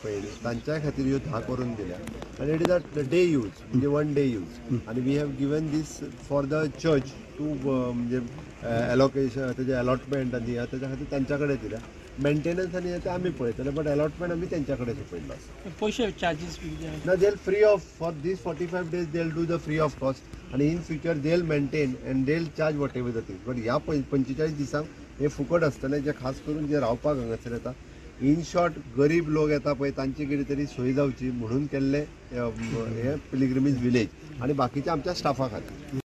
पळयली तांच्या खातीर ह्यो 10 करून दिल्या आनी it is a day use म्हणजे 1 डे यूज आनी we have given these for the church to म्हणजे एलोकेशन तेजे अलॉटमेंट आनी ताच्या खातीर तांच्या कडेन दिल्या मेंटेनन्स आनी ते आमी पळयतले बट अलॉटमेंट आमी तेंच्या कडेन सोपयल्लो आसा पयशे चार्जीस ना देल free of for these 45 days देल do the free of cost आनी इन फ्युचर देल मेंटेन एंड देल charge whatever the thing but ह्या 45 दिसांक हे फुकट आसतले जे खास करून जे रावपाक हांगासर येता इन शॉर्ट गरीब लोक येता पळय तांची कितें तरी सोय जावची म्हणून केल्ले हे पिलग्रिमेज विलेज आनी बाकीच्या आमच्या स्टाफा खातीर